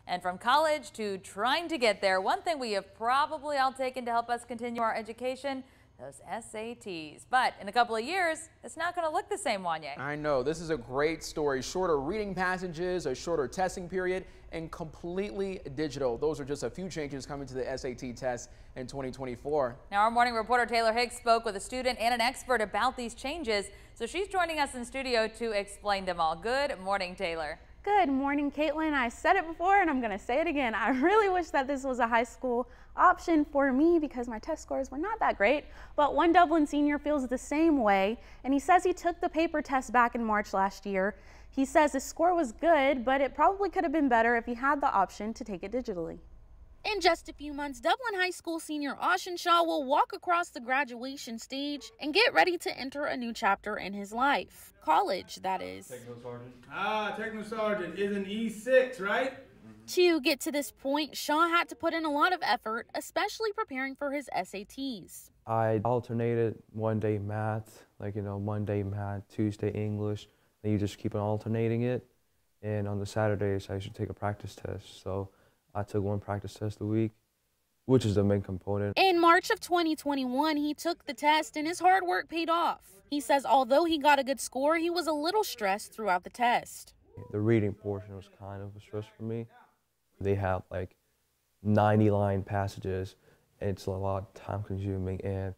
And from college to trying to get there, one thing we have probably all taken to help us continue our education, those SATs. But in a couple of years, it's not going to look the same, Wanye. I know. This is a great story. Shorter reading passages, a shorter testing period, and completely digital. Those are just a few changes coming to the SAT test in 2024. Now, our morning reporter Taylor Hicks spoke with a student and an expert about these changes. So she's joining us in studio to explain them all. Good morning, Taylor. Good morning, Caitlin. I said it before and I'm going to say it again. I really wish that this was a high school option for me because my test scores were not that great. But one Dublin senior feels the same way, and he says he took the paper test back in March last year. He says his score was good, but it probably could have been better if he had the option to take it digitally. In just a few months, Dublin High School senior Austin Shaw will walk across the graduation stage and get ready to enter a new chapter in his life. College, that is. Techno Sergeant. Techno Sergeant is an E6, right? To get to this point, Shaw had to put in a lot of effort, especially preparing for his SATs. I alternated one day math, Monday math, Tuesday English, then you just keep on alternating it. And on the Saturdays, I should take a practice test. So I took one practice test a week, which is the main component. In March of 2021, he took the test and his hard work paid off. He says although he got a good score, he was a little stressed throughout the test. The reading portion was kind of a stress for me. They have 90-line passages. It's a lot time consuming and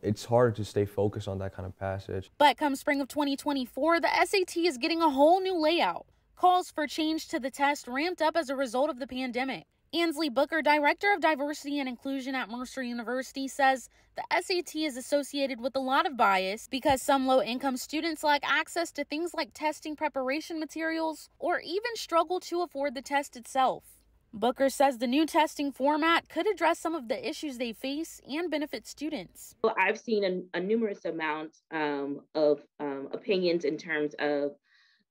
it's hard to stay focused on that kind of passage. But come spring of 2024, the SAT is getting a whole new layout. Calls for change to the test ramped up as a result of the pandemic. Ansley Booker, Director of Diversity and Inclusion at Mercer University, says the SAT is associated with a lot of bias because some low-income students lack access to things like testing preparation materials or even struggle to afford the test itself. Booker says the new testing format could address some of the issues they face and benefit students. Well, I've seen a numerous amount of opinions in terms of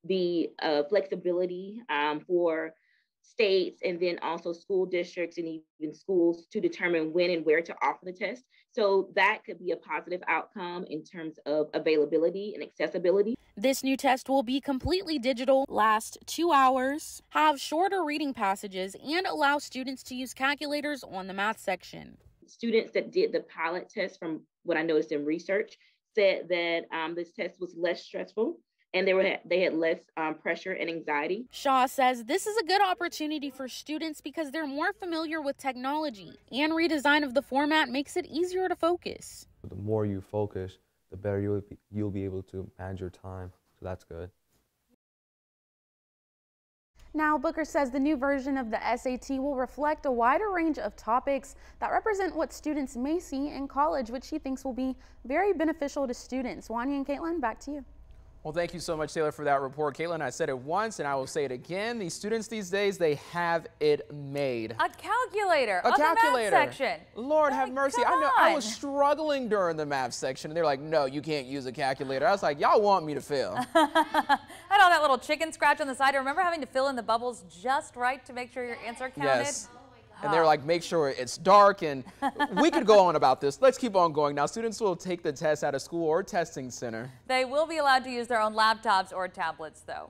the flexibility for states and then also school districts and even schools to determine when and where to offer the test. So that could be a positive outcome in terms of availability and accessibility. This new test will be completely digital, last 2 hours, have shorter reading passages, and allow students to use calculators on the math section. Students that did the pilot test, from what I noticed in research, said that this test was less stressful and they had less pressure and anxiety. Shaw says this is a good opportunity for students because they're more familiar with technology, and redesign of the format makes it easier to focus. The more you focus, the better you'll be able to manage your time, so that's good. Now, Booker says the new version of the SAT will reflect a wider range of topics that represent what students may see in college, which he thinks will be very beneficial to students. Wanya and Caitlin, back to you. Well, thank you so much, Taylor, for that report. Caitlin, I said it once and I will say it again. These students these days, they have it made. A calculator. A calculator. The math section. Lord have mercy. I know I was struggling during the math section and they're like, no, you can't use a calculator. I was like, y'all want me to fail. I had all that little chicken scratch on the side. I remember having to fill in the bubbles just right to make sure your answer counted. Yes. And they're like, make sure it's dark, and we could go on about this. Let's keep on going. Now, students will take the test at a school or testing center. They will be allowed to use their own laptops or tablets, though.